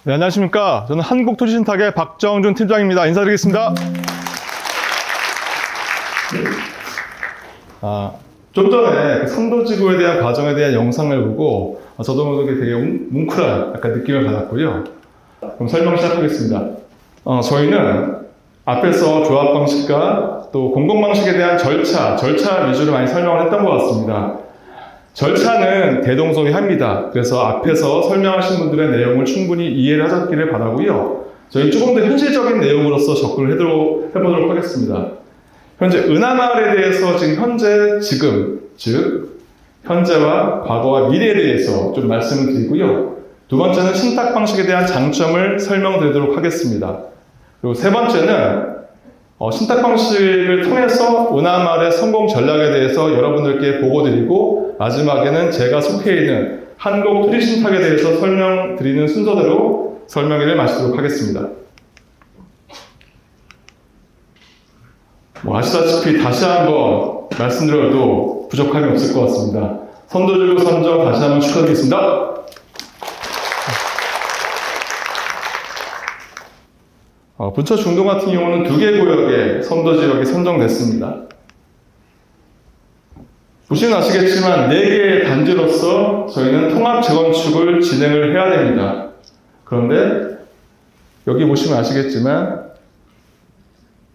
네, 안녕하십니까. 저는 한국토지신탁의 박정준 팀장입니다. 인사드리겠습니다. 좀 전에 선도지구에 대한 과정에 대한 영상을 보고 저도 모르게 되게 뭉클한 약간 느낌을 받았고요. 그럼 설명 시작하겠습니다. 저희는 앞에서 조합 방식과 또 공공 방식에 대한 절차 위주로 많이 설명을 했던 것 같습니다. 절차는 대동소이합니다. 그래서 앞에서 설명하신 분들의 내용을 충분히 이해를 하셨기를 바라고요. 저희 조금 더 현실적인 내용으로서 접근을 해보도록 하겠습니다. 현재 은하마을에 대해서 지금, 즉 현재와 과거와 미래에 대해서 좀 말씀을 드리고요. 두 번째는 신탁 방식에 대한 장점을 설명드리도록 하겠습니다. 그리고 세 번째는 신탁 방식을 통해서 은하마을의 성공 전략에 대해서 여러분들께 보고드리고, 마지막에는 제가 속해 있는 한국토지신탁에 대해서 설명드리는 순서대로 설명회를 마치도록 하겠습니다. 아시다시피 다시 한번 말씀드려도 부족함이 없을 것 같습니다. 선도지구 선정 다시 한번 축하드리겠습니다. 부처 중동 같은 경우는 2개 구역의 선도지역이 선정됐습니다. 보시면 아시겠지만 4개의 단지로서 저희는 통합 재건축을 진행을 해야 됩니다. 그런데 여기 보시면 아시겠지만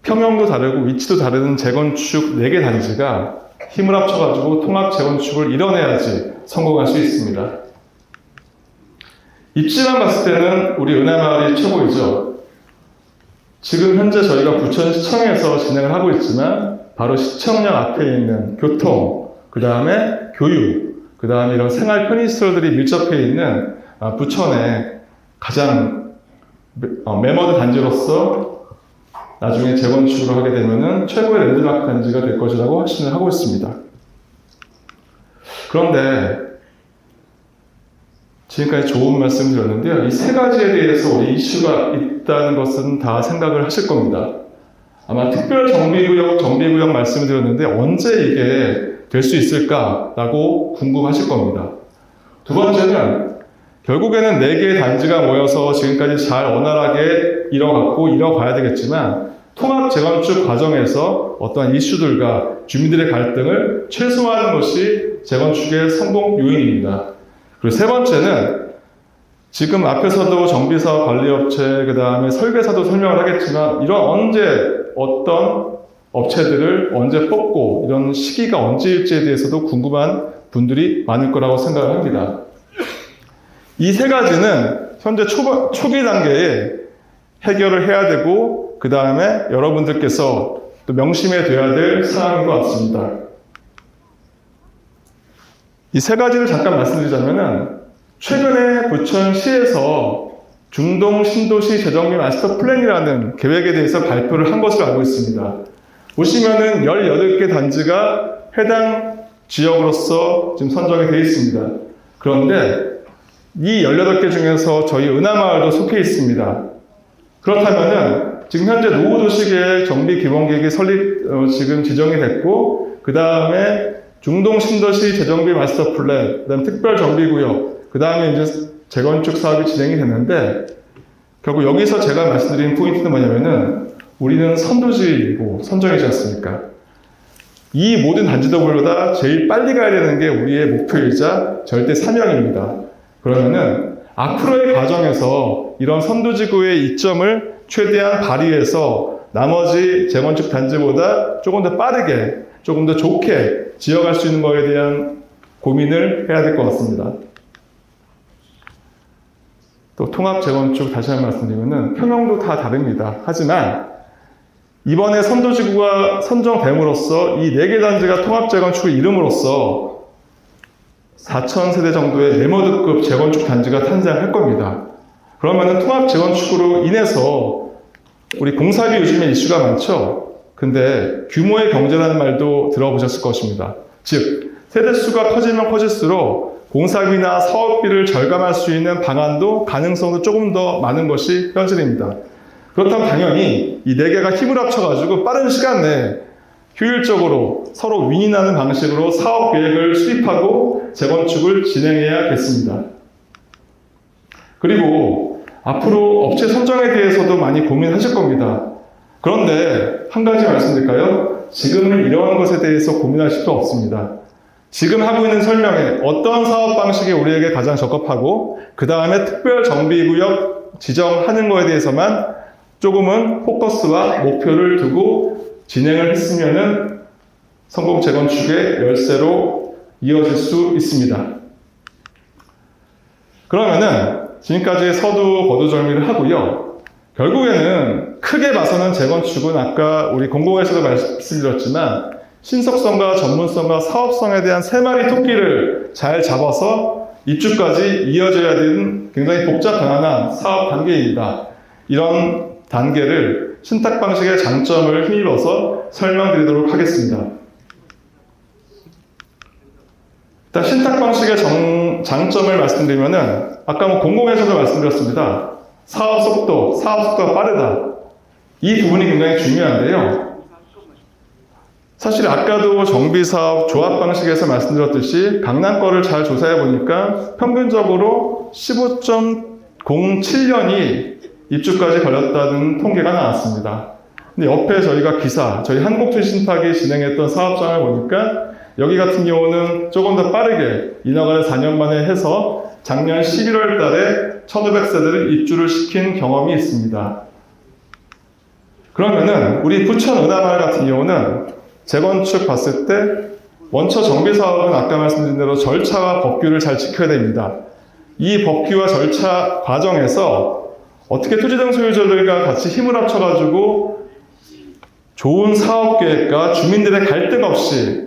평형도 다르고 위치도 다른 재건축 4개 단지가 힘을 합쳐가지고 통합 재건축을 이뤄내야지 성공할 수 있습니다. 입지만 봤을 때는 우리 은하마을이 최고이죠. 지금 현재 저희가 부천시청에서 진행을 하고 있지만 바로 시청역 앞에 있는 교통, 그 다음에 교육, 그 다음에 이런 생활 편의시설들이 밀접해 있는 부천의 가장 매머드 단지로서 나중에 재건축을 하게 되면은 최고의 랜드마크 단지가 될 것이라고 확신을 하고 있습니다. 그런데 지금까지 좋은 말씀 드렸는데요. 이 3가지에 대해서 우리 이슈가 있다는 것은 다 생각을 하실 겁니다. 아마 특별정비구역 말씀을 드렸는데 언제 이게 될 수 있을까라고 궁금하실 겁니다. 두 번째는 결국에는 4개의 단지가 모여서 지금까지 잘 원활하게 이뤄가야 되겠지만 통합 재건축 과정에서 어떠한 이슈들과 주민들의 갈등을 최소화하는 것이 재건축의 성공 요인입니다. 그리고 세 번째는 지금 앞에서도 정비사, 관리업체, 그 다음에 설계사도 설명을 하겠지만 어떤 업체들을 언제 뽑고 이런 시기가 언제일지에 대해서도 궁금한 분들이 많을 거라고 생각을 합니다. 이 3가지는 현재 초기 단계에 해결을 해야 되고, 그 다음에 여러분들께서 또 명심해 둬야 될 사항인 것 같습니다. 이 3가지를 잠깐 말씀드리자면은 최근에 부천시에서 중동 신도시 재정비 마스터 플랜이라는 계획에 대해서 발표를 한 것으로 알고 있습니다. 보시면은 18개 단지가 해당 지역으로서 지금 선정이 되어 있습니다. 그런데 이 18개 중에서 저희 은하마을도 속해 있습니다. 그렇다면은 지금 현재 노후도시계획 정비기본계획이 지금 지정이 됐고, 그 다음에 중동 신도시 재정비 마스터 플랜, 그 다음에 특별정비구역, 그 다음에 이제 재건축 사업이 진행이 됐는데, 결국 여기서 제가 말씀드린 포인트는 뭐냐면은 우리는 선도지이고 선정이지 않습니까? 이 모든 단지들보다 제일 빨리 가야 되는 게 우리의 목표이자 절대 사명입니다. 그러면은 앞으로의 과정에서 이런 선도지구의 이점을 최대한 발휘해서 나머지 재건축 단지보다 조금 더 빠르게, 조금 더 좋게 지어갈 수 있는 것에 대한 고민을 해야 될 것 같습니다. 또 통합 재건축 다시 한번 말씀드리면은 평형도 다 다릅니다. 하지만 이번에 선도지구가 선정됨으로써 이 4개 단지가 통합 재건축을 이룸으로써 4,000세대 정도의 매머드급 재건축 단지가 탄생할 겁니다. 그러면은 통합 재건축으로 인해서 우리 공사비 요즘에 이슈가 많죠. 근데 규모의 경제라는 말도 들어보셨을 것입니다. 즉 세대수가 커지면 커질수록 공사비나 사업비를 절감할 수 있는 방안도 가능성도 조금 더 많은 것이 현실입니다. 그렇다면 당연히 이 4개가 힘을 합쳐가지고 빠른 시간 내에 효율적으로 서로 윈윈하는 방식으로 사업 계획을 수립하고 재건축을 진행해야겠습니다. 그리고 앞으로 업체 선정에 대해서도 많이 고민하실 겁니다. 그런데 한 가지 말씀드릴까요? 지금은 이러한 것에 대해서 고민할 필요 없습니다. 지금 하고 있는 설명에 어떤 사업 방식이 우리에게 가장 적합하고 그 다음에 특별 정비구역 지정하는 거에 대해서만 조금은 포커스와 목표를 두고 진행을 했으면은 성공 재건축의 열쇠로 이어질 수 있습니다. 그러면은 지금까지 서두 거두절미를 하고요. 결국에는 크게 봐서는 재건축은 아까 우리 공공에서도 말씀드렸지만 신속성과 전문성과 사업성에 대한 세 마리 토끼를 잘 잡아서 입주까지 이어져야 되는 굉장히 복잡한 사업 단계입니다. 이런 단계를 신탁 방식의 장점을 힘입어서 설명드리도록 하겠습니다. 일단 신탁 방식의 장점을 말씀드리면은 아까 공공에서도 말씀드렸습니다. 사업 속도가 빠르다. 이 부분이 굉장히 중요한데요. 사실 아까도 정비사업 조합 방식에서 말씀드렸듯이 강남 거를 잘 조사해 보니까 평균적으로 15.07년이 입주까지 걸렸다는 통계가 나왔습니다. 근데 옆에 저희가 저희 한국투신탁이 진행했던 사업장을 보니까 여기 같은 경우는 조금 더 빠르게 인허가를 4년 만에 해서 작년 11월 달에 1,500세대를 입주를 시킨 경험이 있습니다. 그러면은 우리 부천 은하마을 같은 경우는 재건축 봤을 때 원처 정비 사업은 아까 말씀드린 대로 절차와 법규를 잘 지켜야 됩니다. 이 법규와 절차 과정에서 어떻게 토지등 소유자들과 같이 힘을 합쳐가지고 좋은 사업 계획과 주민들의 갈등 없이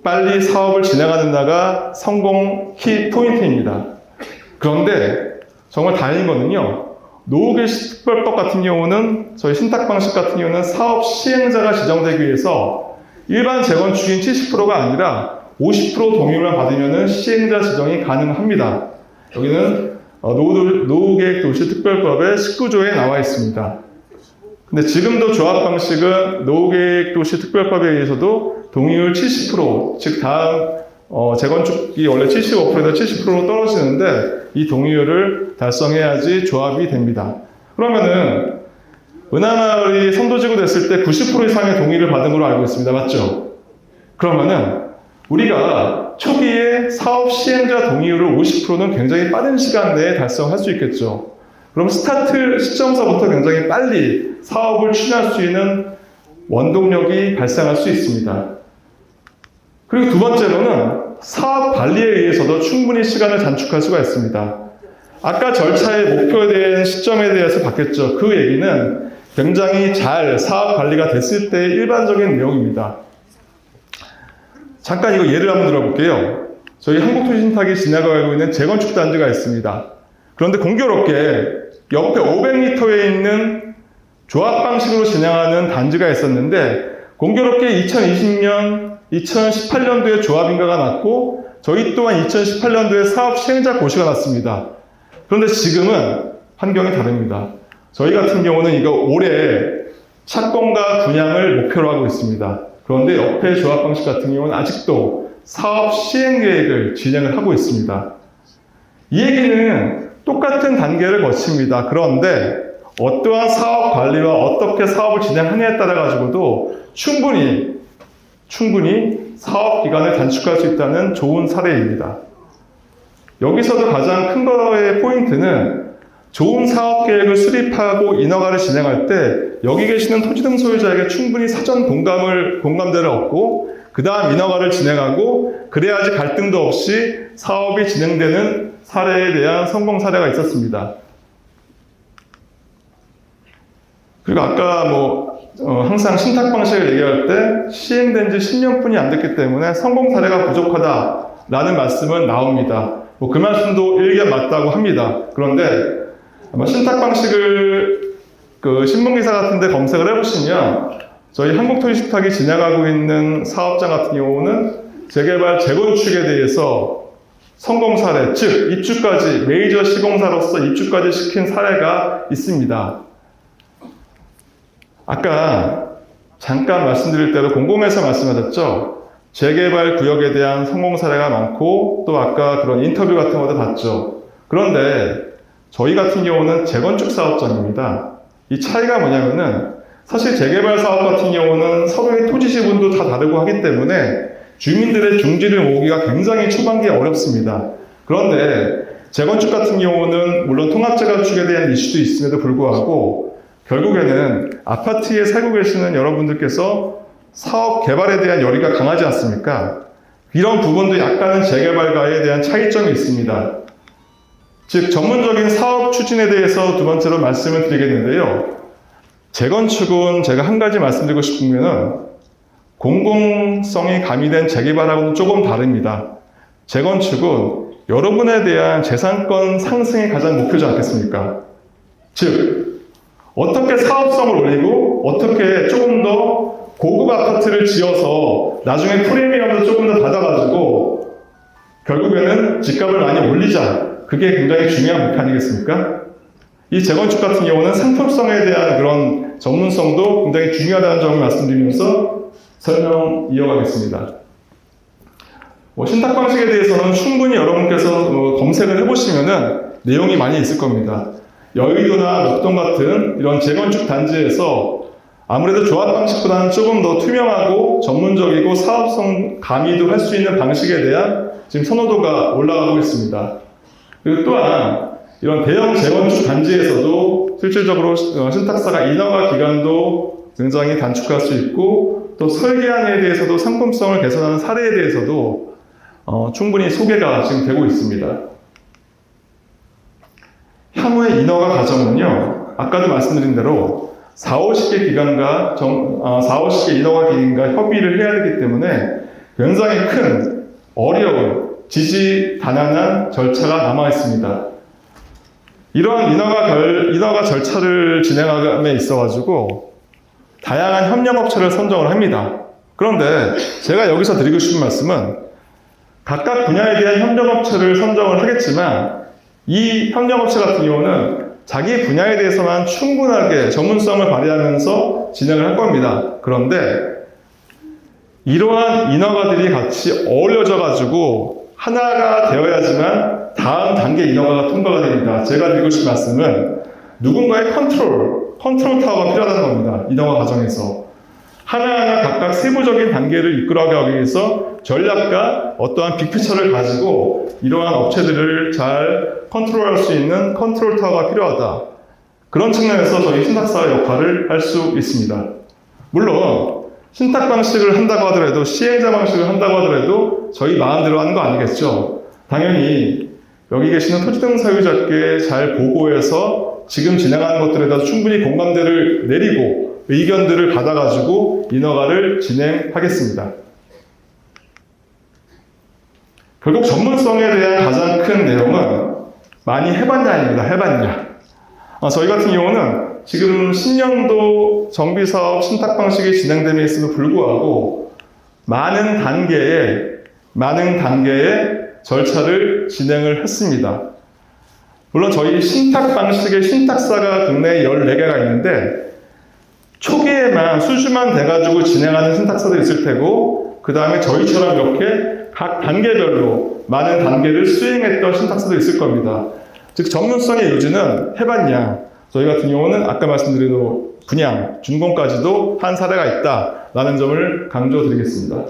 빨리 사업을 진행하는가가 성공 키 포인트입니다. 그런데 정말 다행인 거는요. 노후개시 특별법 같은 경우는 저희 신탁 방식 같은 경우는 사업 시행자가 지정되기 위해서 일반 재건축인 70%가 아니라 50% 동의만 받으면 시행자 지정이 가능합니다. 여기는 노후계획도시특별법의 19조에 나와 있습니다. 근데 지금도 조합 방식은 노후계획도시특별법에 의해서도 동의율 70%, 즉 다음 재건축이 원래 75%에서 70%로 떨어지는데 이 동의율을 달성해야지 조합이 됩니다. 그러면은 은하마을이 선도지구 됐을 때 90% 이상의 동의를 받은 걸로 알고 있습니다. 맞죠? 그러면은 우리가 초기에 사업 시행자 동의율을 50%는 굉장히 빠른 시간 내에 달성할 수 있겠죠. 그럼 스타트 시점서부터 굉장히 빨리 사업을 추진할 수 있는 원동력이 발생할 수 있습니다. 그리고 두 번째로는 사업 관리에 의해서도 충분히 시간을 단축할 수가 있습니다. 아까 절차의 목표에 대한 시점에 대해서 봤겠죠. 그 얘기는 굉장히 잘 사업 관리가 됐을 때의 일반적인 내용입니다. 잠깐 이거 예를 한번 들어볼게요. 저희 한국토지신탁이 진행하고 있는 재건축 단지가 있습니다. 그런데 공교롭게 옆에 500m에 있는 조합 방식으로 진행하는 단지가 있었는데 공교롭게 2020년, 2018년도에 조합인가가 났고 저희 또한 2018년도에 사업 시행자 고시가 났습니다. 그런데 지금은 환경이 다릅니다. 저희 같은 경우는 이거 올해 착공과 분양을 목표로 하고 있습니다. 그런데 옆에 조합 방식 같은 경우는 아직도 사업 시행 계획을 진행을 하고 있습니다. 이 얘기는 똑같은 단계를 거칩니다. 그런데 어떠한 사업 관리와 어떻게 사업을 진행하느냐에 따라 가지고도 충분히 사업 기간을 단축할 수 있다는 좋은 사례입니다. 여기서도 가장 큰 거의 포인트는 좋은 사업 계획을 수립하고 인허가를 진행할 때 여기 계시는 토지등 소유자에게 충분히 사전 공감대를 얻고 그 다음 인허가를 진행하고 그래야지 갈등도 없이 사업이 진행되는 사례에 대한 성공 사례가 있었습니다. 그리고 아까 항상 신탁 방식을 얘기할 때 시행된 지 10년뿐이 안 됐기 때문에 성공 사례가 부족하다라는 말씀은 나옵니다. 그 말씀도 일견 맞다고 합니다. 그런데 아마 신탁 방식을 신문기사 같은 데 검색을 해보시면 저희 한국토지신탁이 진행하고 있는 사업장 같은 경우는 재개발, 재건축에 대해서 성공 사례, 즉 입주까지 메이저 시공사로서 입주까지 시킨 사례가 있습니다. 아까 잠깐 말씀드릴 대로 공공에서 말씀하셨죠. 재개발 구역에 대한 성공 사례가 많고 또 아까 그런 인터뷰 같은 것도 봤죠. 그런데 저희 같은 경우는 재건축 사업장입니다. 이 차이가 뭐냐면은 사실 재개발 사업 같은 경우는 서로의 토지 지분도 다 다르고 하기 때문에 주민들의 중지를 모으기가 굉장히 초반기에 어렵습니다. 그런데 재건축 같은 경우는 물론 통합재건축에 대한 이슈도 있음에도 불구하고 결국에는 아파트에 살고 계시는 여러분들께서 사업 개발에 대한 열의가 강하지 않습니까? 이런 부분도 약간은 재개발과에 대한 차이점이 있습니다. 즉 전문적인 사업 추진에 대해서 두 번째로 말씀을 드리겠는데요. 재건축은 제가 한 가지 말씀드리고 싶으면은 공공성이 가미된 재개발하고는 조금 다릅니다. 재건축은 여러분에 대한 재산권 상승이 가장 목표지 않겠습니까? 즉 어떻게 사업성을 올리고 어떻게 조금 더 고급 아파트를 지어서 나중에 프리미엄도 조금 더 받아가지고 결국에는 집값을 많이 올리자. 그게 굉장히 중요한 목표 아니겠습니까? 이 재건축 같은 경우는 상품성에 대한 그런 전문성도 굉장히 중요하다는 점을 말씀드리면서 설명 이어가겠습니다. 신탁 방식에 대해서는 충분히 여러분께서 검색을 해보시면은 내용이 많이 있을 겁니다. 여의도나 목동 같은 이런 재건축 단지에서 아무래도 조합 방식보다는 조금 더 투명하고 전문적이고 사업성 가미도 할 수 있는 방식에 대한 지금 선호도가 올라가고 있습니다. 그리고 또한 이런 대형 재건축 단지에서도 실질적으로 신탁사가 인허가 기간도 굉장히 단축할 수 있고 또 설계안에 대해서도 상품성을 개선하는 사례에 대해서도 충분히 소개가 지금 되고 있습니다. 향후의 인허가 과정은요, 아까도 말씀드린 대로 4, 50개 기관과 4, 50개 인허가 기관과 협의를 해야 되기 때문에 굉장히 큰 어려운 지지단한한 절차가 남아 있습니다. 이러한 인허가 절차를 진행함에 있어가지고 다양한 협력업체를 선정을 합니다. 그런데 제가 여기서 드리고 싶은 말씀은 각각 분야에 대한 협력업체를 선정을 하겠지만 이 협력업체 같은 경우는 자기 분야에 대해서만 충분하게 전문성을 발휘하면서 진행을 할 겁니다. 그런데 이러한 인허가들이 같이 어우러져 가지고 하나가 되어야지만 다음 단계 인허가가 통과가 됩니다. 제가 드리고 싶은 말씀은 누군가의 컨트롤 타워가 필요하다는 겁니다. 인허가 과정에서. 하나하나 각각 세부적인 단계를 이끌어가기 위해서 전략과 어떠한 빅피처를 가지고 이러한 업체들을 잘 컨트롤할 수 있는 컨트롤 타워가 필요하다. 그런 측면에서 저희 신탁사의 역할을 할 수 있습니다. 물론 신탁 방식을 한다고 하더라도 시행자 방식을 한다고 하더라도 저희 마음대로 하는 거 아니겠죠. 당연히 여기 계시는 토지등 사유자께 잘 보고해서 지금 진행하는 것들에 대해서 충분히 공감대를 내리고 의견들을 받아가지고 인허가를 진행하겠습니다. 결국 전문성에 대한 가장 큰 내용은 많이 해봤냐입니다. 해봤냐. 저희 같은 경우는 지금 10년도 정비사업 신탁 방식이 진행됨에 있어도 불구하고 많은 단계의 절차를 진행을 했습니다. 물론 저희 신탁 방식의 신탁사가 국내에 14개가 있는데 초기에만 수주만 돼가지고 진행하는 신탁사도 있을 테고 그 다음에 저희처럼 이렇게 각 단계별로 많은 단계를 수행했던 신탁사도 있을 겁니다. 즉 전문성의 요지는 해봤냐. 저희 같은 경우는 아까 말씀드린 대로 분양, 준공까지도 한 사례가 있다라는 점을 강조드리겠습니다.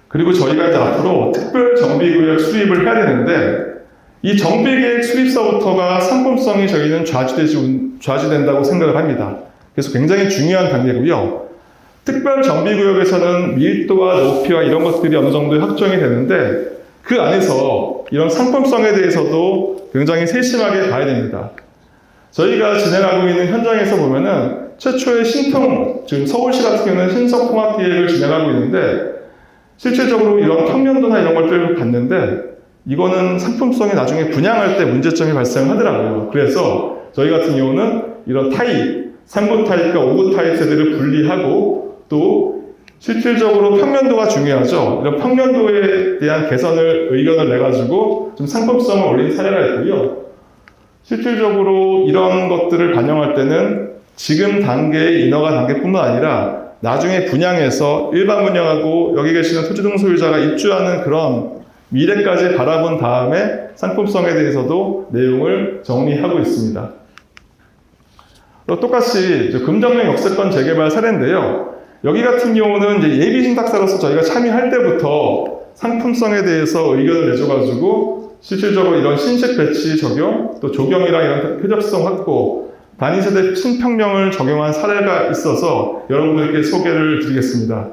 그리고 저희가 이제 앞으로 특별 정비구역 수립을 해야 되는데 이 정비계획 수립서부터가 상품성이 저희는 좌지된다고 생각을 합니다. 그래서 굉장히 중요한 단계고요. 특별 정비구역에서는 밀도와 높이와 이런 것들이 어느 정도 확정이 되는데 그 안에서 이런 상품성에 대해서도 굉장히 세심하게 봐야 됩니다. 저희가 진행하고 있는 현장에서 보면은 최초의 지금 서울시 같은 경우는 신석통합기획을 진행하고 있는데 실질적으로 이런 평면도나 이런 것들을 봤는데 이거는 상품성이 나중에 분양할 때 문제점이 발생하더라고요. 그래서 저희 같은 경우는 이런 타입, 3구 타입과 5구 타입 세대를 분리하고 또 실질적으로 평면도가 중요하죠. 이런 평면도에 대한 개선을 의견을 내가지고 좀 상품성을 올린 사례가 있고요. 실질적으로 이런 것들을 반영할 때는 지금 단계의 인허가 단계뿐만 아니라 나중에 분양해서 일반 분양하고 여기 계시는 토지등 소유자가 입주하는 그런 미래까지 바라본 다음에 상품성에 대해서도 내용을 정리하고 있습니다. 또 똑같이 금정령 역세권 재개발 사례인데요. 여기 같은 경우는 이제 예비 신탁사로서 저희가 참여할 때부터 상품성에 대해서 의견을 내줘가지고 실질적으로 이런 신식 배치 적용, 또 조경이랑 이런 표적성 확보, 단위세대 신평령을 적용한 사례가 있어서 여러분들께 소개를 드리겠습니다.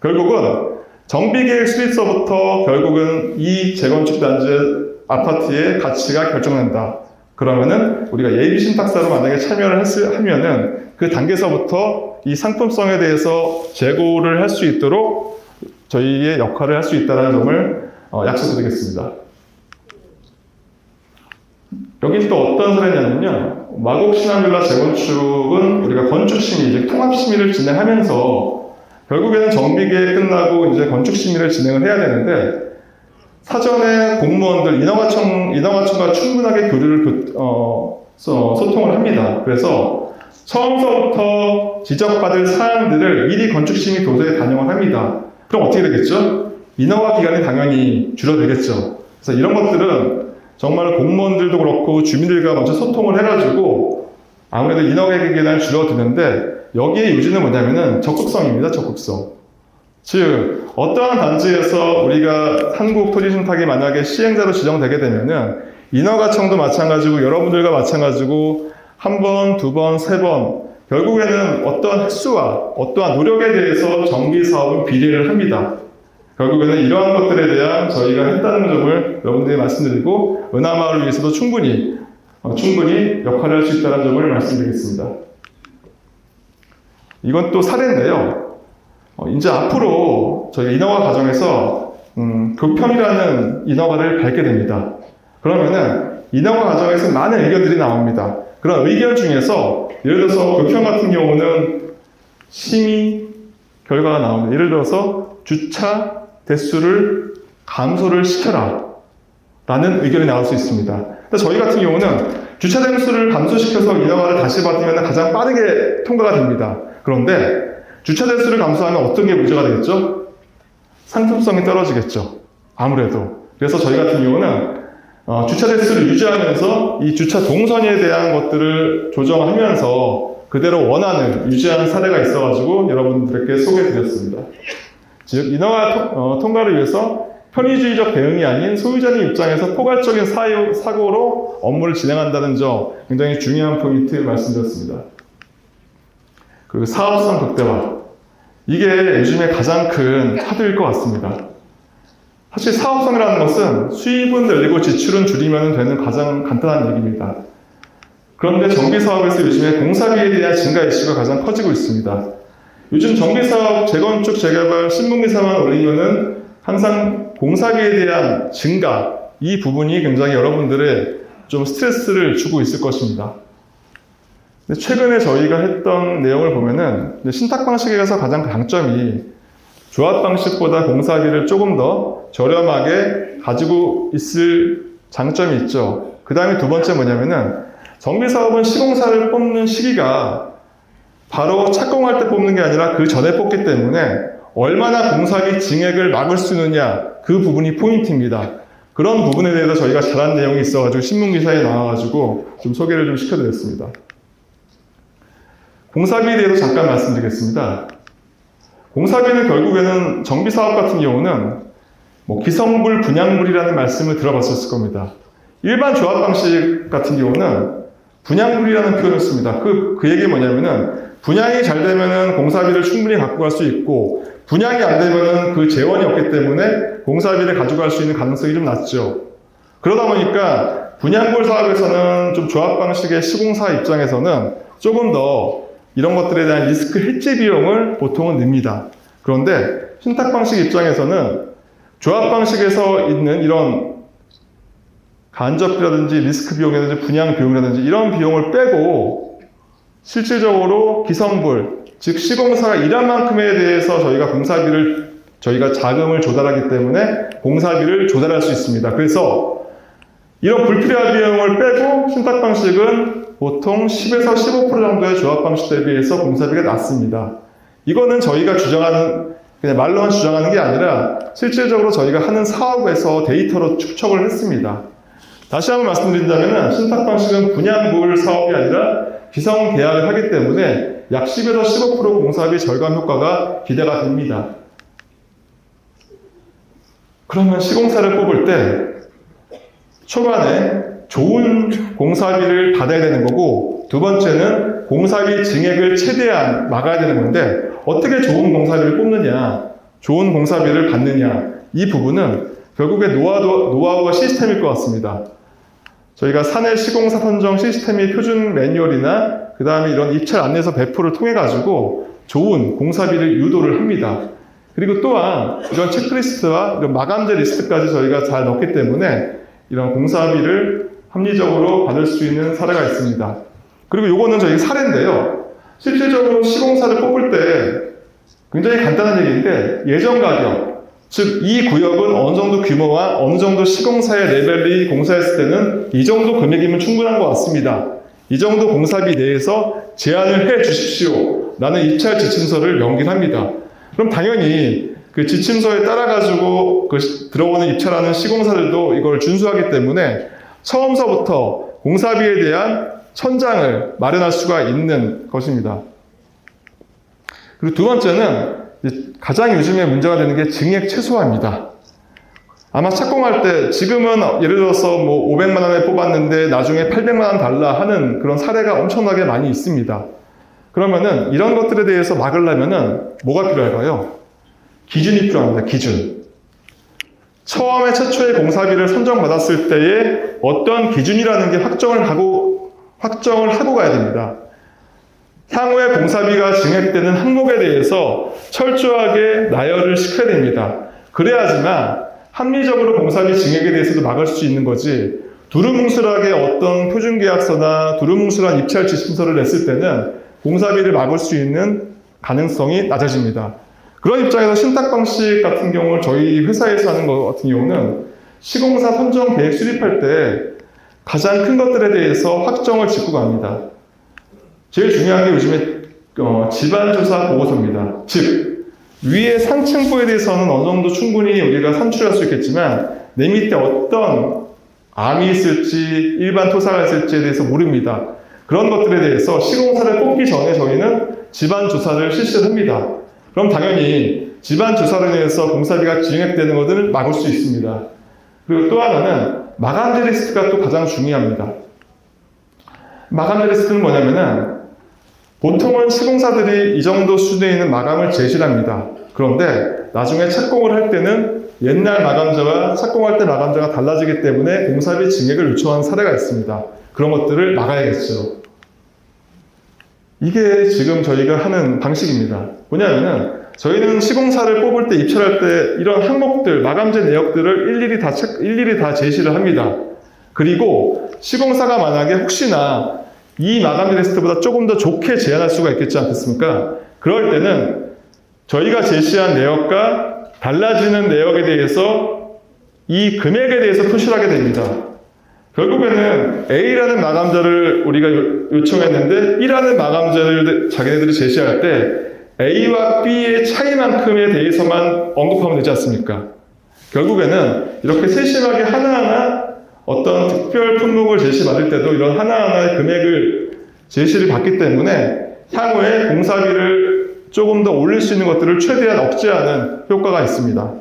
결국은 정비계획 수립서부터 결국은 이 재건축 단지의 아파트의 가치가 결정된다. 그러면은 우리가 예비 신탁사로 만약에 참여를 하면은 그 단계서부터 이 상품성에 대해서 재고를 할 수 있도록 저희의 역할을 할 수 있다는 점을 약속드리겠습니다. 여기 또 어떤 사례냐면요. 마곡 신한빌라 재건축은 우리가 건축심의, 이제 통합심의를 진행하면서 결국에는 정비계획 끝나고 이제 건축심의를 진행을 해야 되는데 사전에 공무원들, 인허가청과 충분하게 교류를 소통을 합니다. 그래서 처음서부터 지적받을 사항들을 미리 건축심의 도서에 반영을 합니다. 그럼 어떻게 되겠죠? 인허가 기간이 당연히 줄어들겠죠. 그래서 이런 것들은 정말 공무원들도 그렇고 주민들과 먼저 소통을 해가지고 아무래도 인허가 기간이 줄어드는데 여기에 요지는 뭐냐면은 적극성입니다. 적극성. 즉 어떠한 단지에서 우리가 한국토지신탁이 만약에 시행자로 지정되게 되면은 인허가청도 마찬가지고 여러분들과 마찬가지고 한 번, 두 번, 세 번 결국에는 어떠한 횟수와 어떠한 노력에 대해서 정비사업은 비례를 합니다. 결국에는 이러한 것들에 대한 저희가 했다는 점을 여러분들에게 말씀드리고 은하마을을 위해서도 충분히 역할을 할 수 있다는 점을 말씀드리겠습니다. 이건 또 사례인데요. 이제 앞으로 저희 인허가 과정에서 교평이라는 인허가를 밟게 됩니다. 그러면은 인허가 과정에서 많은 의견들이 나옵니다. 그런 의견 중에서 예를 들어서 교평 같은 경우는 심의 결과가 나옵니다. 예를 들어서 주차 대수를 감소를 시켜라 라는 의견이 나올 수 있습니다. 근데 저희 같은 경우는 주차 대수를 감소시켜서 인허가를 다시 받으면 가장 빠르게 통과가 됩니다. 그런데 주차 대수를 감소하면 어떤 게 문제가 되겠죠? 상품성이 떨어지겠죠. 아무래도. 그래서 저희 같은 경우는 주차 대수를 유지하면서 이 주차 동선에 대한 것들을 조정하면서 그대로 원안을 유지하는 사례가 있어가지고 여러분들께 소개해드렸습니다. 즉 인허가 통과를 위해서 편의주의적 대응이 아닌 소유자님 입장에서 포괄적인 사고로 업무를 진행한다는 점 굉장히 중요한 포인트 말씀드렸습니다. 그리고 사업성 극대화. 이게 요즘에 가장 큰 화두일 것 같습니다. 사실 사업성이라는 것은 수입은 늘리고 지출은 줄이면 되는 가장 간단한 얘기입니다. 그런데 정비사업에서 요즘에 공사비에 대한 증가 이슈가 가장 커지고 있습니다. 요즘 정비사업, 재건축, 재개발, 신문기사만 올리면은 항상 공사비에 대한 증가, 이 부분이 굉장히 여러분들의 좀 스트레스를 주고 있을 것입니다. 근데 최근에 저희가 했던 내용을 보면은 신탁 방식에서 가장 강점이 조합 방식보다 공사비를 조금 더 저렴하게 가지고 있을 장점이 있죠. 그 다음에 두 번째 뭐냐면은 정비사업은 시공사를 뽑는 시기가 바로 착공할 때 뽑는 게 아니라 그 전에 뽑기 때문에 얼마나 공사비 증액을 막을 수 있느냐 그 부분이 포인트입니다. 그런 부분에 대해서 저희가 잘한 내용이 있어가지고 신문기사에 나와가지고 좀 소개를 좀 시켜드렸습니다. 공사비에 대해서 잠깐 말씀드리겠습니다. 공사비는 결국에는 정비사업 같은 경우는 기성불, 분양불이라는 말씀을 들어봤었을 겁니다. 일반 조합 방식 같은 경우는 분양불이라는 표현을 씁니다. 그 얘기 뭐냐면은 분양이 잘 되면은 공사비를 충분히 갖고 갈 수 있고 분양이 안 되면은 그 재원이 없기 때문에 공사비를 가져갈 수 있는 가능성이 좀 낮죠. 그러다 보니까 분양불 사업에서는 좀 조합 방식의 시공사 입장에서는 조금 더 이런 것들에 대한 리스크 해지 비용을 보통은 냅니다. 그런데 신탁 방식 입장에서는 조합 방식에서 있는 이런 간접비라든지 리스크 비용이라든지 분양 비용이라든지 이런 비용을 빼고 실질적으로 기성불, 즉 시공사가 일한 만큼에 대해서 저희가 자금을 조달하기 때문에 공사비를 조달할 수 있습니다. 그래서 이런 불필요한 비용을 빼고 신탁 방식은 보통 10에서 15% 정도의 조합 방식 대비해서 공사비가 낮습니다. 이거는 저희가 주장하는 그냥 말로만 주장하는 게 아니라 실질적으로 저희가 하는 사업에서 데이터로 축적을 했습니다. 다시 한번 말씀드린다면 신탁 방식은 분양물 사업이 아니라 기성 계약을 하기 때문에 약 10에서 15% 공사비 절감 효과가 기대가 됩니다. 그러면 시공사를 뽑을 때 초반에 좋은 공사비를 받아야 되는 거고, 두 번째는 공사비 증액을 최대한 막아야 되는 건데, 어떻게 좋은 공사비를 뽑느냐, 좋은 공사비를 받느냐, 이 부분은 결국에 노하우와 시스템일 것 같습니다. 저희가 사내 시공사 선정 시스템의 표준 매뉴얼이나 그 다음에 이런 입찰 안내서 배포를 통해 가지고 좋은 공사비를 유도를 합니다. 그리고 또한 이런 체크리스트와 이런 마감재 리스트까지 저희가 잘 넣기 때문에 이런 공사비를 합리적으로 받을 수 있는 사례가 있습니다. 그리고 요거는 저희 사례인데요. 실질적으로 시공사를 뽑을 때 굉장히 간단한 얘기인데, 예정 가격, 즉 이 구역은 어느 정도 규모와 어느 정도 시공사의 레벨이 공사했을 때는 이 정도 금액이면 충분한 것 같습니다. 이 정도 공사비 내에서 제안을 해 주십시오. 라는 입찰 지침서를 연기합니다. 그럼 당연히 그 지침서에 따라가지고 들어오는 입찰하는 시공사들도 이걸 준수하기 때문에 처음서부터 공사비에 대한 천장을 마련할 수가 있는 것입니다. 그리고 두 번째는 가장 요즘에 문제가 되는 게 증액 최소화입니다. 아마 착공할 때 지금은 예를 들어서 뭐 500만 원에 뽑았는데 나중에 800만 원 달라 하는 그런 사례가 엄청나게 많이 있습니다. 그러면은 이런 것들에 대해서 막으려면은 뭐가 필요할까요? 기준이 필요합니다. 기준. 처음에 최초의 공사비를 선정받았을 때에 어떤 기준이라는 게 확정을 하고 가야 됩니다. 향후에 공사비가 증액되는 항목에 대해서 철저하게 나열을 시켜야 됩니다. 그래야지만 합리적으로 공사비 증액에 대해서도 막을 수 있는 거지, 두루뭉술하게 어떤 표준계약서나 두루뭉술한 입찰 지침서를 냈을 때는 공사비를 막을 수 있는 가능성이 낮아집니다. 그런 입장에서 신탁 방식 같은 경우를 저희 회사에서 하는 것 같은 경우는 시공사 선정 계획 수립할 때 가장 큰 것들에 대해서 확정을 짚고 갑니다. 제일 중요한 게 요즘에 집안조사 보고서입니다. 즉 위에 상층부에 대해서는 어느 정도 충분히 우리가 산출할 수 있겠지만 내 밑에 어떤 암이 있을지 일반 토사가 있을지에 대해서 모릅니다. 그런 것들에 대해서 시공사를 뽑기 전에 저희는 집안조사를 실시를 합니다. 그럼 당연히 집안조사로 인해서 공사비가 증액되는 것들을 막을 수 있습니다. 그리고 또 하나는 마감재 리스트가 또 가장 중요합니다. 마감재 리스트는 뭐냐면은 보통은 시공사들이 이 정도 수준에 있는 마감을 제시를 합니다. 그런데 나중에 착공을 할 때는 옛날 마감재와 착공할 때 마감재가 달라지기 때문에 공사비 증액을 요청하는 사례가 있습니다. 그런 것들을 막아야겠죠. 이게 지금 저희가 하는 방식입니다. 뭐냐면은 저희는 시공사를 뽑을 때, 입찰할 때 이런 항목들, 마감재 내역들을 일일이 다 제시를 합니다. 그리고 시공사가 만약에 혹시나 이 마감재 리스트보다 조금 더 좋게 제안할 수가 있겠지 않겠습니까? 그럴 때는 저희가 제시한 내역과 달라지는 내역에 대해서 이 금액에 대해서 표시를 하게 됩니다. 결국에는 A라는 마감재를 우리가 요청했는데 B라는 마감재를 자기네들이 제시할 때 A와 B의 차이만큼에 대해서만 언급하면 되지 않습니까? 결국에는 이렇게 세심하게 하나하나 어떤 특별 품목을 제시받을 때도 이런 하나하나의 금액을 제시를 받기 때문에 향후에 공사비를 조금 더 올릴 수 있는 것들을 최대한 억제하는 효과가 있습니다.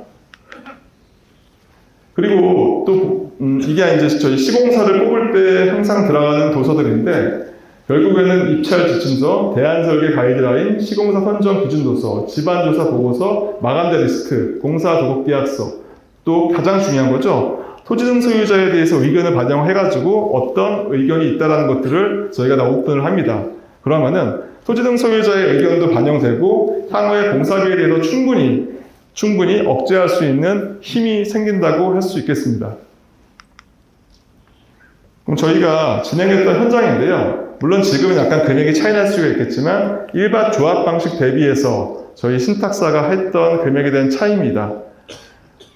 그리고 또 이게 이제 저희 시공사를 뽑을 때 항상 들어가는 도서들인데 결국에는 입찰 지침서, 대안설계 가이드라인, 시공사 선정 기준 도서, 집안조사 보고서, 마감재 리스트, 공사 도급 계약서, 또 가장 중요한 거죠. 토지 등 소유자에 대해서 의견을 반영해가지고 어떤 의견이 있다는 것들을 저희가 다 오픈을 합니다. 그러면은 토지 등 소유자의 의견도 반영되고 향후에 공사비에 대해서 충분히 억제할 수 있는 힘이 생긴다고 할 수 있겠습니다. 그럼 저희가 진행했던 현장인데요. 물론 지금은 약간 금액이 차이 날 수가 있겠지만 일반 조합 방식 대비해서 저희 신탁사가 했던 금액에 대한 차이입니다.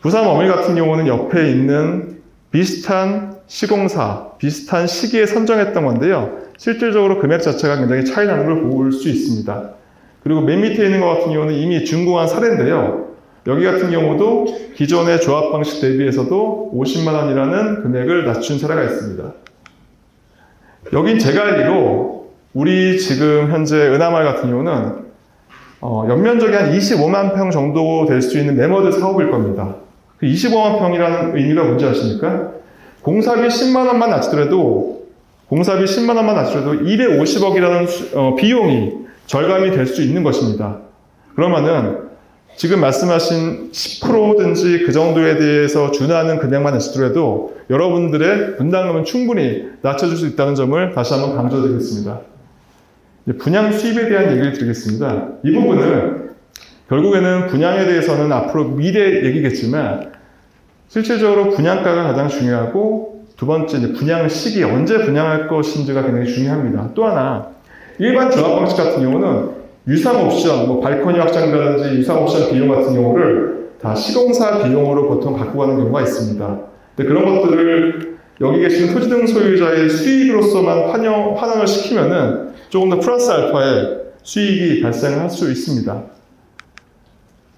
부산 어밀 같은 경우는 옆에 있는 비슷한 시공사, 비슷한 시기에 선정했던 건데요. 실질적으로 금액 자체가 굉장히 차이 나는 걸 볼 수 있습니다. 그리고 맨 밑에 있는 것 같은 경우는 이미 준공한 사례인데요. 여기 같은 경우도 기존의 조합 방식 대비해서도 50만 원이라는 금액을 낮춘 사례가 있습니다. 여긴 제가 알기로 우리 지금 현재 은하마을 같은 경우는 연면적이 한 25만 평 정도 될 수 있는 매머드 사업일 겁니다. 그 25만 평이라는 의미가 뭔지 아십니까? 공사비 10만 원만 낮추더라도 250억이라는 비용이 절감이 될 수 있는 것입니다. 그러면은 지금 말씀하신 10%든지 그 정도에 대해서 준하는 금액만 낮추더라도 여러분들의 분담금은 충분히 낮춰줄 수 있다는 점을 다시 한번 강조드리겠습니다. 분양 수입에 대한 얘기를 드리겠습니다. 이 부분은 결국에는 분양에 대해서는 앞으로 미래 얘기겠지만 실질적으로 분양가가 가장 중요하고 두 번째 이제 분양 시기 언제 분양할 것인지가 굉장히 중요합니다. 또 하나 일반 조합 방식 같은 경우는 유상 옵션, 발코니 확장이라든지 유상 옵션 비용 같은 경우를 다 시공사 비용으로 보통 갖고 가는 경우가 있습니다. 근데 그런 것들을 여기 계신 토지 등 소유자의 수익으로서만 환원을 시키면은 조금 더 플러스 알파의 수익이 발생할 수 있습니다.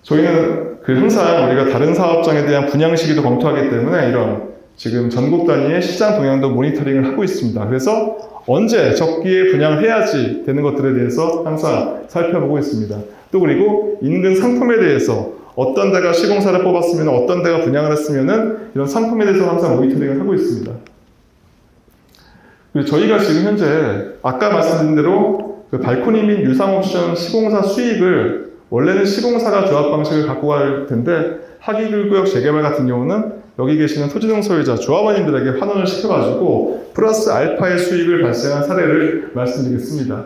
저희는 항상 우리가 다른 사업장에 대한 분양 시기도 검토하기 때문에 이런 지금 전국 단위의 시장 동향도 모니터링을 하고 있습니다. 그래서 언제 적기에 분양을 해야지 되는 것들에 대해서 항상 살펴보고 있습니다. 또 그리고 인근 상품에 대해서 어떤 데가 시공사를 뽑았으면 어떤 데가 분양을 했으면은 이런 상품에 대해서 항상 모니터링을 하고 있습니다. 그리고 저희가 지금 현재 아까 말씀드린 대로 그 발코니 및 유상 옵션 시공사 수익을 원래는 시공사가 조합 방식을 갖고 갈 텐데 하기구역 재개발 같은 경우는 여기 계시는 토지등 소유자 조합원님들에게 환원을 시켜가지고 플러스 알파의 수익을 발생한 사례를 말씀드리겠습니다.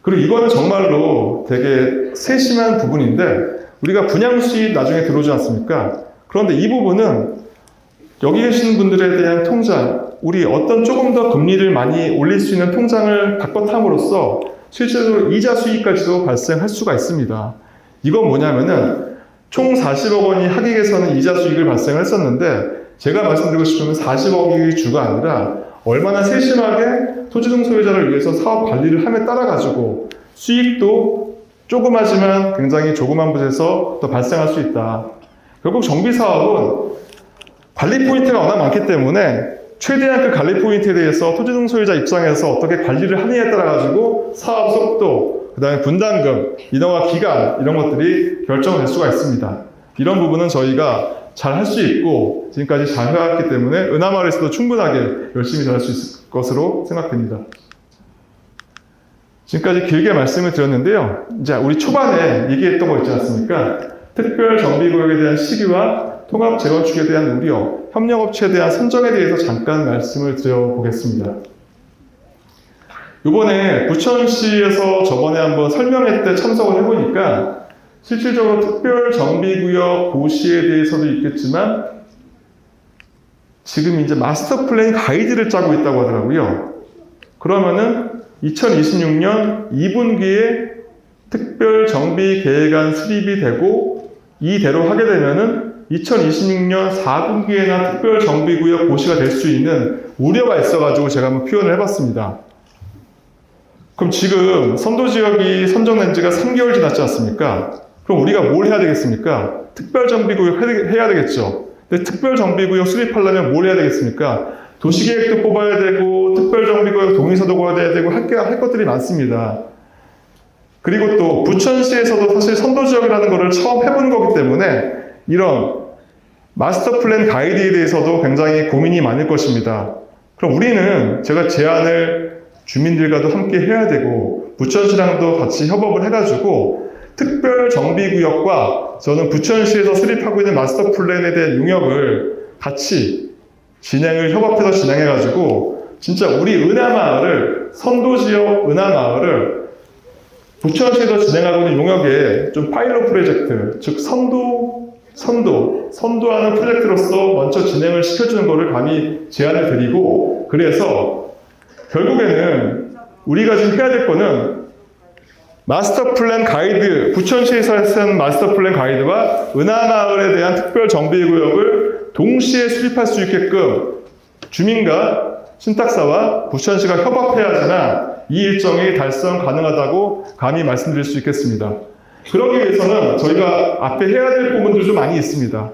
그리고 이거는 정말로 되게 세심한 부분인데 우리가 분양 수익 나중에 들어오지 않습니까? 그런데 이 부분은 여기 계시는 분들에 대한 통장, 우리 어떤 조금 더 금리를 많이 올릴 수 있는 통장을 바꿔함으로써 실제로 이자 수익까지도 발생할 수가 있습니다. 이건 뭐냐면은 총 40억 원이 하객에서는 이자 수익을 발생했었는데 제가 말씀드리고 싶으면 40억이 주가 아니라 얼마나 세심하게 토지등 소유자를 위해서 사업 관리를 함에 따라 가지고 수익도 조그마지만 굉장히 조그만 곳에서 더 발생할 수 있다. 결국 정비 사업은 관리 포인트가 워낙 많기 때문에 최대한 그 관리 포인트에 대해서 토지등 소유자 입장에서 어떻게 관리를 하느냐에 따라 가지고 사업 속도, 그 다음에 분담금, 인허가 기간 이런 것들이 결정될 수가 있습니다. 이런 부분은 저희가 잘 할 수 있고 지금까지 잘 해왔기 때문에 은하마을에서도 충분하게 열심히 잘 할 수 있을 것으로 생각됩니다. 지금까지 길게 말씀을 드렸는데요. 이제 우리 초반에 얘기했던 거 있지 않습니까? 특별 정비구역에 대한 시기와 통합 재건축에 대한 우려, 협력업체에 대한 선정에 대해서 잠깐 말씀을 드려보겠습니다. 이번에 부천시에서 저번에 한번 설명회 때 참석을 해보니까 실질적으로 특별 정비구역 고시에 대해서도 있겠지만 지금 이제 마스터 플랜 가이드를 짜고 있다고 하더라고요. 그러면은 2026년 2분기에 특별 정비 계획안 수립이 되고 이대로 하게 되면은 2026년 4분기에나 특별 정비구역 고시가 될 수 있는 우려가 있어가지고 제가 한번 표현을 해봤습니다. 그럼 지금 선도지역이 선정된 지가 3개월 지났지 않습니까? 그럼 우리가 뭘 해야 되겠습니까? 특별정비구역 해야 되겠죠. 근데 특별정비구역 수립하려면 뭘 해야 되겠습니까? 도시계획도 뽑아야 되고 특별정비구역 동의서도 구해야 되고 할 것들이 많습니다. 그리고 또 부천시에서도 사실 선도지역이라는 거를 처음 해본 거기 때문에 이런 마스터 플랜 가이드에 대해서도 굉장히 고민이 많을 것입니다. 그럼 우리는 제가 제안을 주민들과도 함께 해야 되고 부천시랑도 같이 협업을 해가지고 특별 정비구역과 저는 부천시에서 수립하고 있는 마스터 플랜에 대한 용역을 같이 협업해서 진행해가지고 진짜 우리 은하마을을 선도지역 은하마을을 부천시에서 진행하고 있는 용역에 좀 파일럿 프로젝트, 즉 선도하는 프로젝트로서 먼저 진행을 시켜주는 것을 감히 제안을 드리고 그래서 결국에는 우리가 지금 해야 될 거는 마스터 플랜 가이드, 부천시에서 쓴 마스터 플랜 가이드와 은하마을에 대한 특별 정비구역을 동시에 수립할 수 있게끔 주민과 신탁사와 부천시가 협업해야지나 이 일정이 달성 가능하다고 감히 말씀드릴 수 있겠습니다. 그러기 위해서는 저희가 앞에 해야 될 부분들이 좀 많이 있습니다.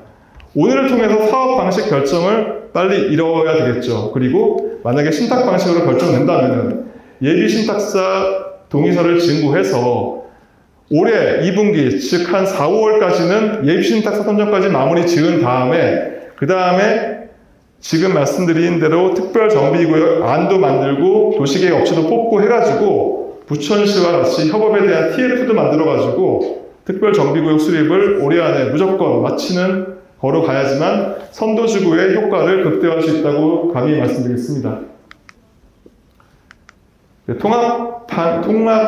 오늘을 통해서 사업 방식 결정을 빨리 이뤄야 되겠죠. 그리고 만약에 신탁 방식으로 결정된다면 예비 신탁사 동의서를 진구해서 올해 2분기, 즉 한 4, 5월까지는 예비 신탁사 선정까지 마무리 지은 다음에 그 다음에 지금 말씀드린 대로 특별정비구역 안도 만들고 도시계획 업체도 뽑고 해가지고 부천시와 같이 협업에 대한 TF도 만들어가지고 특별정비구역 수립을 올해 안에 무조건 마치는 거로 가야지만 선도지구의 효과를 극대화할 수 있다고 감히 말씀드리겠습니다. 통합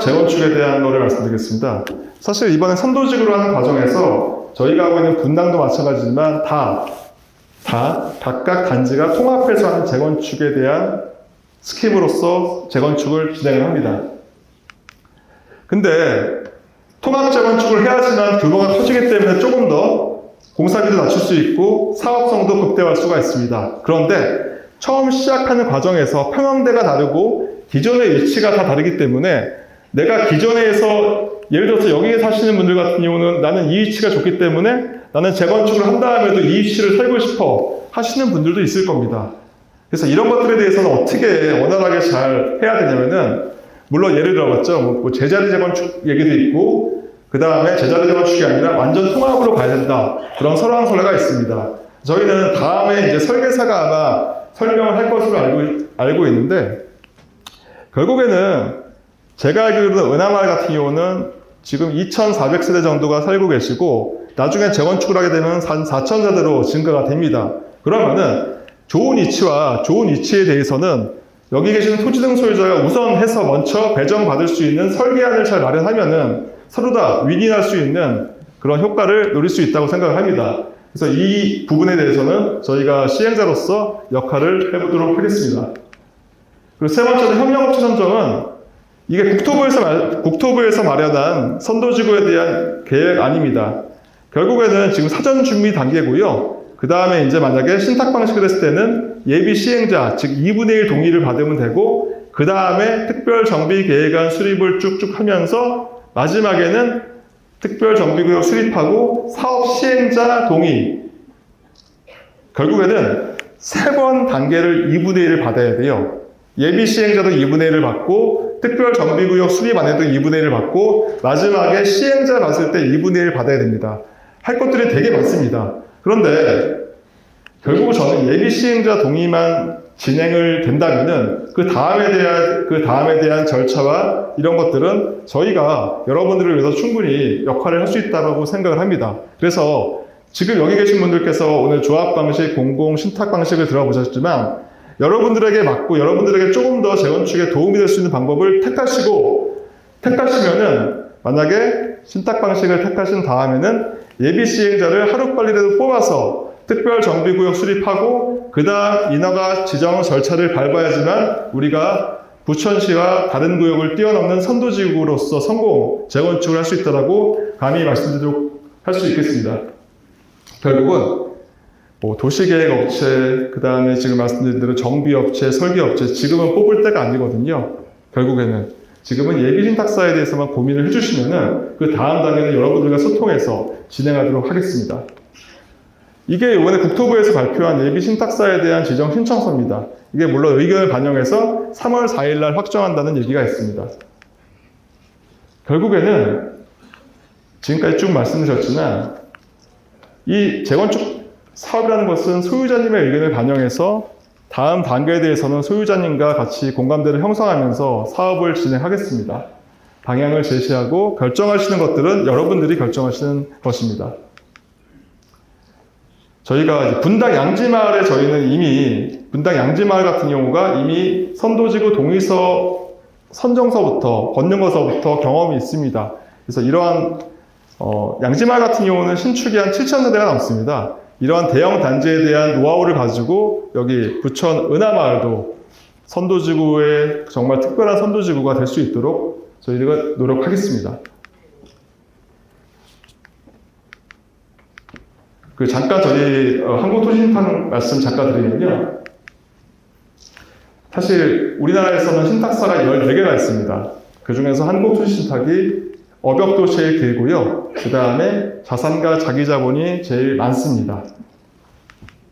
재건축에 대한 거를 말씀드리겠습니다. 사실 이번에 선도지구로 하는 과정에서 저희가 하고 있는 분당도 마찬가지지만 각각 단지가 통합해서 하는 재건축에 대한 스킵으로서 재건축을 진행을 합니다. 근데 통합 재건축을 해야지만 규모가 커지기 때문에 조금 더 공사비도 낮출 수 있고 사업성도 극대화할 수가 있습니다. 그런데 처음 시작하는 과정에서 평형대가 다르고 기존의 위치가 다 다르기 때문에 내가 기존에서 예를 들어서 여기에 사시는 분들 같은 경우는 나는 이 위치가 좋기 때문에 나는 재건축을 한 다음에도 이 위치를 살고 싶어 하시는 분들도 있을 겁니다. 그래서 이런 것들에 대해서는 어떻게 원활하게 잘 해야 되냐면은 물론 예를 들어봤죠. 뭐 제자리 재건축 얘기도 있고 그 다음에 제자리 재건축이 아니라 완전 통합으로 가야 된다. 그런 설왕설래가 있습니다. 저희는 다음에 이제 설계사가 아마 설명을 할 것으로 알고 있는데 결국에는 제가 알기로는 은하마을 같은 경우는 지금 2,400세대 정도가 살고 계시고 나중에 재건축을 하게 되면 4,000세대로 증가가 됩니다. 그러면은 좋은 위치에 대해서는 여기 계시는 토지등 소유자가 우선해서 먼저 배정받을 수 있는 설계안을 잘 마련하면은 서로 다 윈윈할 수 있는 그런 효과를 노릴 수 있다고 생각을 합니다. 그래서 이 부분에 대해서는 저희가 시행자로서 역할을 해보도록 하겠습니다. 그리고 세 번째는 협력업체 선정은 이게 국토부에서 마련한 선도지구에 대한 계획안입니다. 결국에는 지금 사전 준비 단계고요. 그 다음에 이제 만약에 신탁 방식을 했을 때는 예비 시행자, 즉 2분의 1 동의를 받으면 되고, 그 다음에 특별 정비 계획안 수립을 쭉쭉 하면서 마지막에는 특별 정비구역 수립하고 사업 시행자 동의. 결국에는 3번 단계를 2분의 1을 받아야 돼요. 예비 시행자도 2분의 1을 받고, 특별 정비구역 수립 안에도 2분의 1을 받고, 마지막에 시행자 봤을 때 2분의 1 받아야 됩니다. 할 것들이 되게 많습니다. 그런데 결국 저는 예비 시행자 동의만 진행을 된다면은 그 다음에 대한 절차와 이런 것들은 저희가 여러분들을 위해서 충분히 역할을 할 수 있다고 생각을 합니다. 그래서 지금 여기 계신 분들께서 오늘 조합 방식, 공공 신탁 방식을 들어보셨지만 여러분들에게 맞고 여러분들에게 조금 더 재건축에 도움이 될 수 있는 방법을 택하시면은 만약에 신탁 방식을 택하신 다음에는 예비 시행자를 하루빨리라도 뽑아서 특별 정비구역 수립하고 그 다음 인허가 지정 절차를 밟아야지만 우리가 부천시와 다른 구역을 뛰어넘는 선도지구로서 성공 재건축을 할 수 있다고 감히 말씀드리도록 할 수 있겠습니다. 결국은 도시계획업체, 그 다음에 지금 말씀드린 대로 정비업체, 설계업체 지금은 뽑을 때가 아니거든요. 결국에는 지금은 예비신탁사에 대해서만 고민을 해주시면은 그 다음 단계는 여러분들과 소통해서 진행하도록 하겠습니다. 이게 이번에 국토부에서 발표한 예비신탁사에 대한 지정 신청서입니다. 이게 물론 의견을 반영해서 3월 4일 날 확정한다는 얘기가 있습니다. 결국에는 지금까지 쭉 말씀드렸지만 이 재건축 사업이라는 것은 소유자님의 의견을 반영해서 다음 단계에 대해서는 소유자님과 같이 공감대를 형성하면서 사업을 진행하겠습니다. 방향을 제시하고 결정하시는 것들은 여러분들이 결정하시는 것입니다. 저희가 분당 양지마을에 분당 양지마을 같은 경우가 이미 선도지구 동의서 선정서부터 권능서부터 경험이 있습니다. 그래서 이러한 양지마을 같은 경우는 신축이 한 7,000세대가 넘습니다. 이러한 대형 단지에 대한 노하우를 가지고 여기 부천 은하마을도 선도지구의 정말 특별한 선도지구가 될 수 있도록 저희가 노력하겠습니다. 잠깐 저희 한국토지신탁 말씀 잠깐 드리면요. 사실 우리나라에서는 신탁사가 14개가 있습니다. 그 중에서 한국투자신탁이 업역도 제일 길고요. 그 다음에 자산과 자기자본이 제일 많습니다.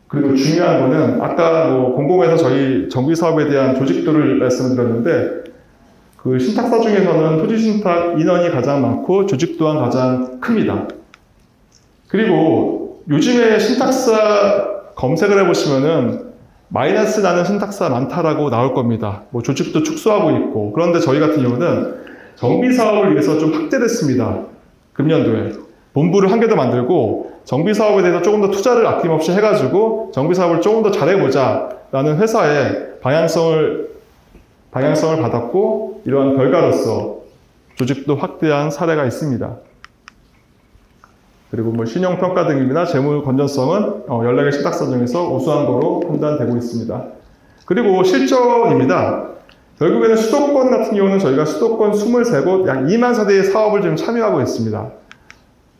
그리고 중요한 거는 아까 공공에서 저희 정비사업에 대한 조직도를 말씀드렸는데 그 신탁사 중에서는 토지신탁 인원이 가장 많고 조직 또한 가장 큽니다. 그리고 요즘에 신탁사 검색을 해보시면은 마이너스 나는 신탁사 많다라고 나올 겁니다. 조직도 축소하고 있고. 그런데 저희 같은 경우는 정비사업을 위해서 좀 확대됐습니다. 금년도에. 본부를 한 개 더 만들고 정비사업에 대해서 조금 더 투자를 아낌없이 해가지고 정비사업을 조금 더 잘해보자 라는 회사의 방향성을 받았고 이러한 결과로서 조직도 확대한 사례가 있습니다. 그리고 신용평가 등급이나 재무 건전성은 14개 신탁사 중에서 우수한 거로 판단되고 있습니다. 그리고 실적입니다. 결국에는 수도권 같은 경우는 저희가 수도권 23곳 약 2만 세대의 사업을 지금 참여하고 있습니다.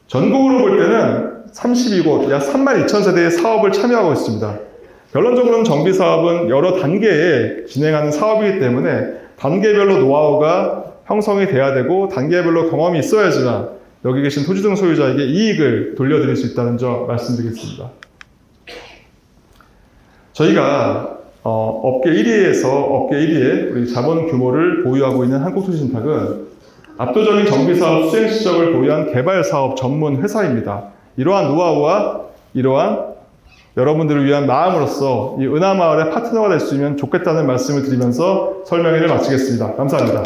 전국으로 볼 때는 32곳 약 3만 2천 세대의 사업을 참여하고 있습니다. 결론적으로는 정비사업은 여러 단계에 진행하는 사업이기 때문에 단계별로 노하우가 형성이 돼야 되고 단계별로 경험이 있어야지만 여기 계신 토지등 소유자에게 이익을 돌려드릴 수 있다는 점 말씀드리겠습니다. 저희가 업계 1위에 우리 자본 규모를 보유하고 있는 한국토지신탁은 압도적인 정비사업 수행 실적을 보유한 개발사업 전문 회사입니다. 이러한 노하우와 이러한 여러분들을 위한 마음으로서 이 은하마을의 파트너가 될 수 있으면 좋겠다는 말씀을 드리면서 설명회를 마치겠습니다. 감사합니다.